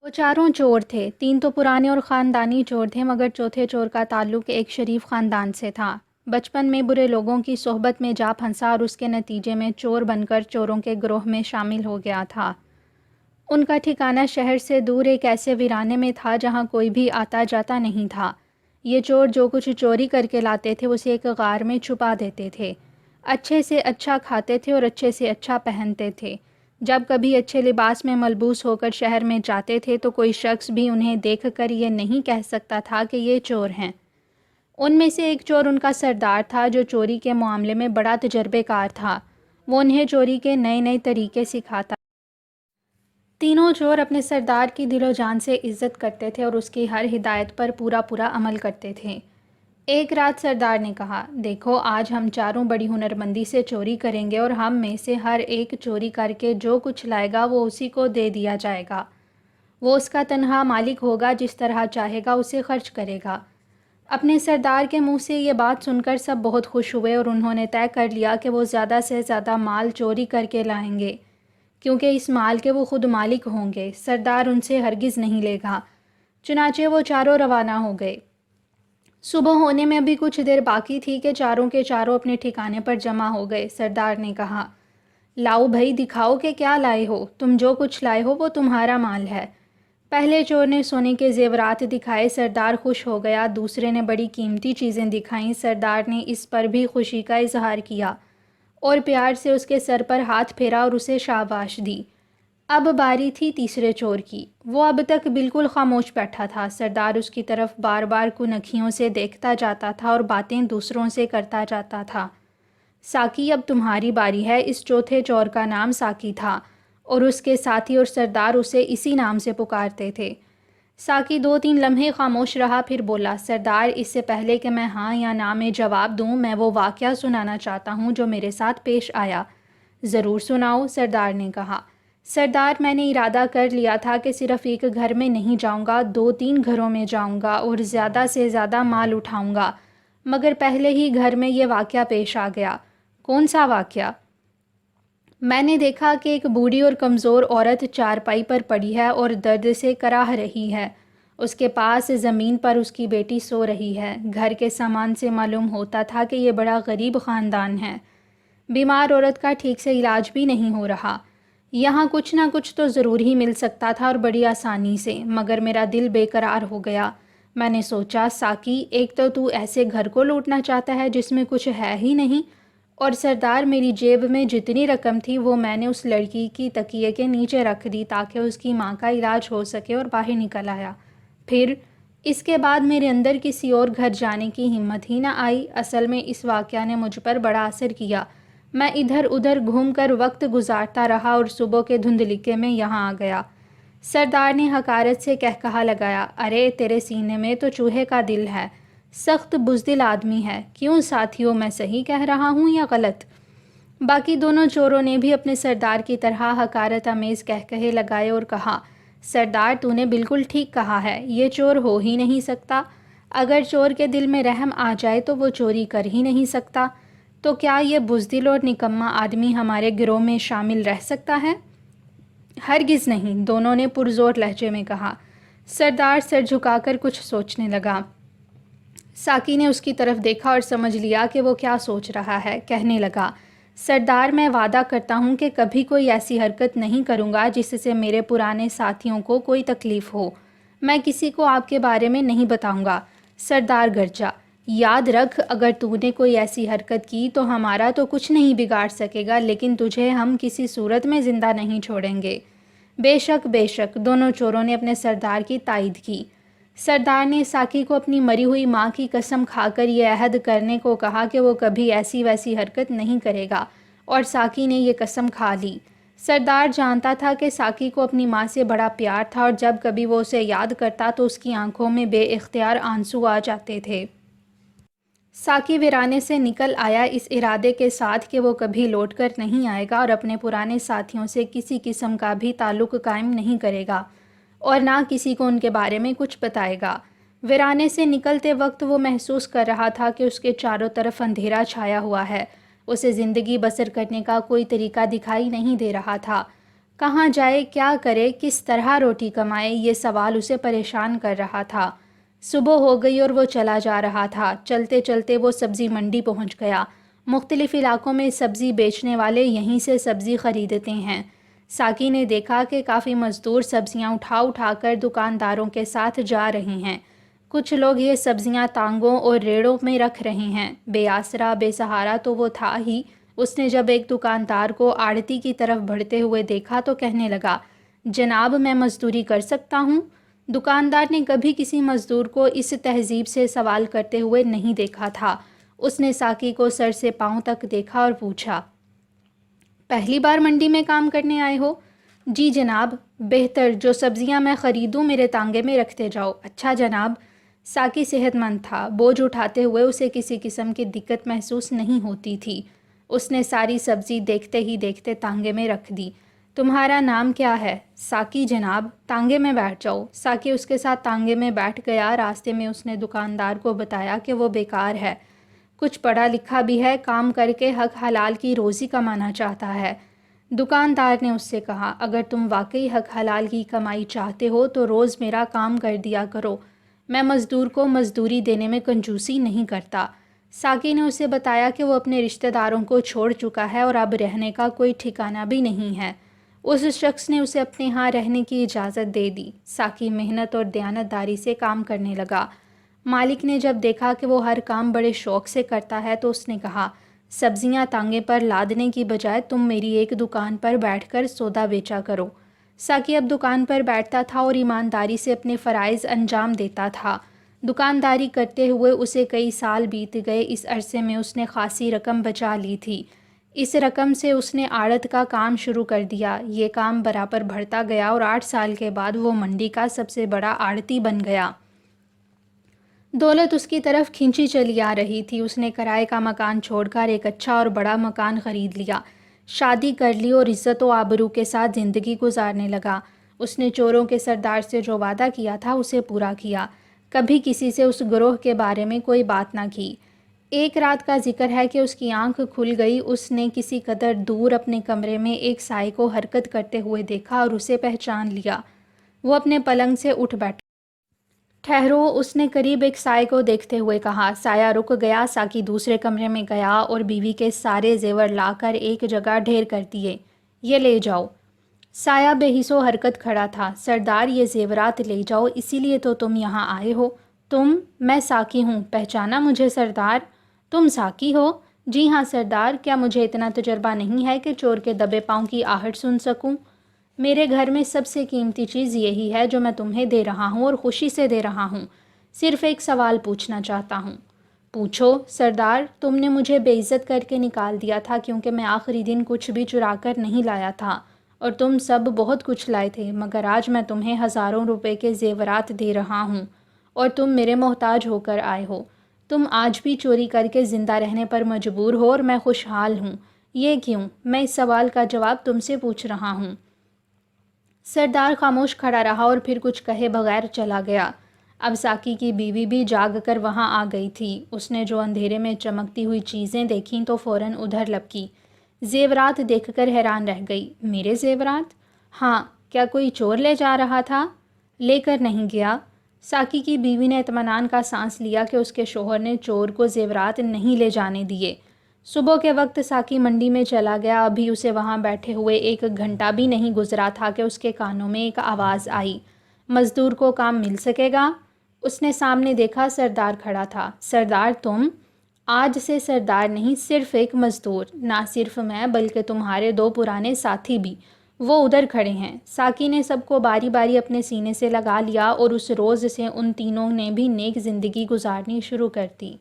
وہ چاروں چور تھے، تین تو پرانے اور خاندانی چور تھے مگر چوتھے چور کا تعلق ایک شریف خاندان سے تھا۔ بچپن میں برے لوگوں کی صحبت میں جا پھنسا اور اس کے نتیجے میں چور بن کر چوروں کے گروہ میں شامل ہو گیا تھا۔ ان کا ٹھکانہ شہر سے دور ایک ایسے ویرانے میں تھا جہاں کوئی بھی آتا جاتا نہیں تھا۔ یہ چور جو کچھ چوری کر کے لاتے تھے اسے ایک غار میں چھپا دیتے تھے۔ اچھے سے اچھا کھاتے تھے اور اچھے سے اچھا پہنتے تھے۔ جب کبھی اچھے لباس میں ملبوس ہو کر شہر میں جاتے تھے تو کوئی شخص بھی انہیں دیکھ کر یہ نہیں کہہ سکتا تھا کہ یہ چور ہیں۔ ان میں سے ایک چور ان کا سردار تھا جو چوری کے معاملے میں بڑا تجربے کار تھا۔ وہ انہیں چوری کے نئے نئے طریقے سکھاتا۔ تینوں چور اپنے سردار کی دل و جان سے عزت کرتے تھے اور اس کی ہر ہدایت پر پورا عمل کرتے تھے۔ ایک رات سردار نے کہا، دیکھو آج ہم چاروں بڑی ہنرمندی سے چوری کریں گے اور ہم میں سے ہر ایک چوری کر کے جو کچھ لائے گا وہ اسی کو دے دیا جائے گا۔ وہ اس کا تنہا مالک ہوگا، جس طرح چاہے گا اسے خرچ کرے گا۔ اپنے سردار کے منہ سے یہ بات سن کر سب بہت خوش ہوئے اور انہوں نے طے کر لیا کہ وہ زیادہ سے زیادہ مال چوری کر کے لائیں گے، کیونکہ اس مال کے وہ خود مالک ہوں گے۔ سردار ان سے ہرگز نہیں لے گا۔ چنانچہ وہ چاروں روانہ ہو گئے۔ صبح ہونے میں ابھی کچھ دیر باقی تھی کہ چاروں کے چاروں اپنے ٹھکانے پر جمع ہو گئے۔ سردار نے کہا، لاؤ بھائی دکھاؤ کہ کیا لائے ہو، تم جو کچھ لائے ہو وہ تمہارا مال ہے۔ پہلے چور نے سونے کے زیورات دکھائے، سردار خوش ہو گیا۔ دوسرے نے بڑی قیمتی چیزیں دکھائیں، سردار نے اس پر بھی خوشی کا اظہار کیا اور پیار سے اس کے سر پر ہاتھ پھیرا اور اسے شاباش دی۔ اب باری تھی تیسرے چور کی۔ وہ اب تک بالکل خاموش بیٹھا تھا۔ سردار اس کی طرف بار بار کنکھیوں سے دیکھتا جاتا تھا اور باتیں دوسروں سے کرتا جاتا تھا۔ ساکی اب تمہاری باری ہے۔ اس چوتھے چور کا نام ساکی تھا اور اس کے ساتھی اور سردار اسے اسی نام سے پکارتے تھے۔ ساکی 2-3 لمحے خاموش رہا، پھر بولا، سردار اس سے پہلے کہ میں ہاں یا نہ میں جواب دوں میں وہ واقعہ سنانا چاہتا ہوں جو میرے ساتھ پیش آیا۔ ضرور سناؤ، سردار نے کہا۔ سردار میں نے ارادہ کر لیا تھا کہ صرف ایک گھر میں نہیں جاؤں گا، 2-3 گھروں میں جاؤں گا اور زیادہ سے زیادہ مال اٹھاؤں گا، مگر پہلے ہی گھر میں یہ واقعہ پیش آ گیا۔ کون سا واقعہ؟ میں نے دیکھا کہ ایک بوڑھی اور کمزور عورت چارپائی پر پڑی ہے اور درد سے کراہ رہی ہے۔ اس کے پاس زمین پر اس کی بیٹی سو رہی ہے۔ گھر کے سامان سے معلوم ہوتا تھا کہ یہ بڑا غریب خاندان ہے۔ بیمار عورت کا ٹھیک سے علاج بھی نہیں ہو رہا۔ یہاں کچھ نہ کچھ تو ضرور ہی مل سکتا تھا اور بڑی آسانی سے، مگر میرا دل بے قرار ہو گیا۔ میں نے سوچا، ساکی ایک تو ایسے گھر کو لوٹنا چاہتا ہے جس میں کچھ ہے ہی نہیں، اور سردار میری جیب میں جتنی رقم تھی وہ میں نے اس لڑکی کی تکیے کے نیچے رکھ دی تاکہ اس کی ماں کا علاج ہو سکے اور باہر نکل آیا۔ پھر اس کے بعد میرے اندر کسی اور گھر جانے کی ہمت ہی نہ آئی۔ اصل میں اس واقعہ نے مجھ پر بڑا اثر کیا۔ میں ادھر ادھر گھوم کر وقت گزارتا رہا اور صبح کے دھندلکے میں یہاں آ گیا۔ سردار نے حقارت سے کہا لگایا، ارے تیرے سینے میں تو چوہے کا دل ہے، سخت بزدل آدمی ہے۔ کیوں ساتھیوں، میں صحیح کہہ رہا ہوں یا غلط؟ باقی دونوں چوروں نے بھی اپنے سردار کی طرح حقارت آمیز کہے لگائے اور کہا، سردار تو نے بالکل ٹھیک کہا ہے، یہ چور ہو ہی نہیں سکتا۔ اگر چور کے دل میں رحم آ جائے تو وہ چوری کر ہی نہیں سکتا۔ تو کیا یہ بزدل اور نکما آدمی ہمارے گروہ میں شامل رہ سکتا ہے؟ ہرگز نہیں، دونوں نے پرزور لہجے میں کہا۔ سردار سر جھکا کر کچھ سوچنے لگا۔ ساکی نے اس کی طرف دیکھا اور سمجھ لیا کہ وہ کیا سوچ رہا ہے۔ کہنے لگا، سردار میں وعدہ کرتا ہوں کہ کبھی کوئی ایسی حرکت نہیں کروں گا جس سے میرے پرانے ساتھیوں کو کوئی تکلیف ہو۔ میں کسی کو آپ کے بارے میں نہیں بتاؤں گا۔ سردار گرجا، یاد رکھ اگر تو نے کوئی ایسی حرکت کی تو ہمارا تو کچھ نہیں بگاڑ سکے گا، لیکن تجھے ہم کسی صورت میں زندہ نہیں چھوڑیں گے۔ بے شک بے شک، دونوں چوروں نے اپنے سردار کی تائید کی۔ سردار نے ساکی کو اپنی مری ہوئی ماں کی قسم کھا کر یہ عہد کرنے کو کہا کہ وہ کبھی ایسی ویسی حرکت نہیں کرے گا، اور ساکی نے یہ قسم کھا لی۔ سردار جانتا تھا کہ ساکی کو اپنی ماں سے بڑا پیار تھا اور جب کبھی وہ اسے یاد کرتا تو اس کی آنکھوں میں بے اختیار آنسو آ جاتے تھے۔ ساکی ویرانے سے نکل آیا اس ارادے کے ساتھ کہ وہ کبھی لوٹ کر نہیں آئے گا اور اپنے پرانے ساتھیوں سے کسی قسم کا بھی تعلق قائم نہیں کرے گا اور نہ کسی کو ان کے بارے میں کچھ بتائے گا۔ ویرانے سے نکلتے وقت وہ محسوس کر رہا تھا کہ اس کے چاروں طرف اندھیرا چھایا ہوا ہے۔ اسے زندگی بسر کرنے کا کوئی طریقہ دکھائی نہیں دے رہا تھا۔ کہاں جائے، کیا کرے، کس طرح روٹی کمائے، یہ سوال اسے پریشان کر رہا تھا۔ صبح ہو گئی اور وہ چلا جا رہا تھا۔ چلتے چلتے وہ سبزی منڈی پہنچ گیا۔ مختلف علاقوں میں سبزی بیچنے والے یہیں سے سبزی خریدتے ہیں۔ ساقی نے دیکھا کہ کافی مزدور سبزیاں اٹھا اٹھا کر دکانداروں کے ساتھ جا رہے ہیں۔ کچھ لوگ یہ سبزیاں ٹانگوں اور ریڑوں میں رکھ رہے ہیں۔ بے آسرا بے سہارا تو وہ تھا ہی۔ اس نے جب ایک دکاندار کو آڑتی کی طرف بڑھتے ہوئے دیکھا تو کہنے لگا، جناب میں مزدوری کر سکتا ہوں؟ دکاندار نے کبھی کسی مزدور کو اس تہذیب سے سوال کرتے ہوئے نہیں دیکھا تھا۔ اس نے ساقی کو سر سے پاؤں تک دیکھا اور پوچھا، پہلی بار منڈی میں کام کرنے آئے ہو؟ جی جناب۔ بہتر، جو سبزیاں میں خریدوں میرے تانگے میں رکھتے جاؤ۔ اچھا جناب۔ ساقی صحت مند تھا، بوجھ اٹھاتے ہوئے اسے کسی قسم کی دقت محسوس نہیں ہوتی تھی۔ اس نے ساری سبزی دیکھتے ہی دیکھتے تانگے میں رکھ دی۔ تمہارا نام کیا ہے؟ ساقی جناب۔ تانگے میں بیٹھ جاؤ۔ ساقی اس کے ساتھ تانگے میں بیٹھ گیا۔ راستے میں اس نے دکاندار کو بتایا کہ وہ بیکار ہے، کچھ پڑھا لکھا بھی ہے، کام کر کے حق حلال کی روزی کمانا چاہتا ہے۔ دکاندار نے اس سے کہا، اگر تم واقعی حق حلال کی کمائی چاہتے ہو تو روز میرا کام کر دیا کرو، میں مزدور کو مزدوری دینے میں کنجوسی نہیں کرتا۔ ساقی نے اسے بتایا کہ وہ اپنے رشتہ داروں کو چھوڑ چکا ہے اور اب رہنے کا کوئی ٹھکانہ بھی نہیں ہے۔ اس شخص نے اسے اپنے ہاں رہنے کی اجازت دے دی۔ ساقی محنت اور دیانتداری سے کام کرنے لگا۔ مالک نے جب دیکھا کہ وہ ہر کام بڑے شوق سے کرتا ہے تو اس نے کہا، سبزیاں تانگے پر لادنے کی بجائے تم میری ایک دکان پر بیٹھ کر سودا بیچا کرو۔ ساقی اب دکان پر بیٹھتا تھا اور ایمانداری سے اپنے فرائض انجام دیتا تھا۔ دکانداری کرتے ہوئے اسے کئی سال بیت گئے۔ اس عرصے میں اس نے خاصی رقم بچا لی تھی۔ اس رقم سے اس نے آڑت کا کام شروع کر دیا۔ یہ کام برابر بڑھتا گیا اور 8 سال کے بعد وہ منڈی کا سب سے بڑا آڑتی بن گیا۔ دولت اس کی طرف کھینچی چلی آ رہی تھی۔ اس نے کرائے کا مکان چھوڑ کر ایک اچھا اور بڑا مکان خرید لیا، شادی کر لی اور عزت و آبرو کے ساتھ زندگی گزارنے لگا۔ اس نے چوروں کے سردار سے جو وعدہ کیا تھا اسے پورا کیا، کبھی کسی سے اس گروہ کے بارے میں کوئی بات نہ کی۔ ایک رات کا ذکر ہے کہ اس کی آنکھ کھل گئی۔ اس نے کسی قدر دور اپنے کمرے میں ایک سائے کو حرکت کرتے ہوئے دیکھا اور اسے پہچان لیا۔ وہ اپنے پلنگ سے اٹھ بیٹھا۔ ٹھہرو، اس نے قریب ایک سائے کو دیکھتے ہوئے کہا۔ سایہ رک گیا۔ ساقی دوسرے کمرے میں گیا اور بیوی کے سارے زیور لا کر ایک جگہ ڈھیر کر دیے۔ یہ لے جاؤ۔ سایہ بے حس و حرکت کھڑا تھا۔ سردار، یہ زیورات لے جاؤ، اسی لیے تو تم یہاں آئے ہو۔ تم؟ میں ساقی ہوں، پہچانا مجھے سردار؟ تم ساقی ہو؟ جی ہاں سردار۔ کیا مجھے اتنا تجربہ نہیں ہے کہ چور کے دبے پاؤں کی آہٹ سن سکوں؟ میرے گھر میں سب سے قیمتی چیز یہی ہے جو میں تمہیں دے رہا ہوں اور خوشی سے دے رہا ہوں۔ صرف ایک سوال پوچھنا چاہتا ہوں۔ پوچھو سردار۔ تم نے مجھے بے عزت کر کے نکال دیا تھا کیونکہ میں آخری دن کچھ بھی چرا کر نہیں لایا تھا، اور تم سب بہت کچھ لائے تھے، مگر آج میں تمہیں ہزاروں روپے کے زیورات دے رہا ہوں اور تم میرے محتاج ہو کر آئے ہو۔ تم آج بھی چوری کر کے زندہ رہنے پر مجبور ہو اور میں خوشحال ہوں۔ یہ کیوں؟ میں اس سوال کا جواب تم سے پوچھ رہا ہوں۔ سردار خاموش کھڑا رہا اور پھر کچھ کہے بغیر چلا گیا۔ اب ساقی کی بیوی بھی جاگ کر وہاں آ گئی تھی۔ اس نے جو اندھیرے میں چمکتی ہوئی چیزیں دیکھیں تو فوراً ادھر لپکی۔ زیورات دیکھ کر حیران رہ گئی۔ میرے زیورات؟ ہاں۔ کیا کوئی چور لے جا رہا تھا؟ لے کر نہیں گیا۔ ساقی کی بیوی نے اطمینان کا سانس لیا کہ اس کے شوہر نے چور کو زیورات نہیں لے جانے دیے۔ صبح کے وقت ساقی منڈی میں چلا گیا۔ ابھی اسے وہاں بیٹھے ہوئے 1 گھنٹہ بھی نہیں گزرا تھا کہ اس کے کانوں میں ایک آواز آئی، مزدور کو کام مل سکے گا؟ اس نے سامنے دیکھا، سردار کھڑا تھا۔ سردار تم؟ آج سے سردار نہیں، صرف ایک مزدور۔ نہ صرف میں بلکہ تمہارے 2 پرانے ساتھی بھی، وہ ادھر کھڑے ہیں۔ ساقی نے سب کو باری باری اپنے سینے سے لگا لیا اور اس روز سے ان تینوں نے بھی نیک زندگی گزارنی شروع کر دی۔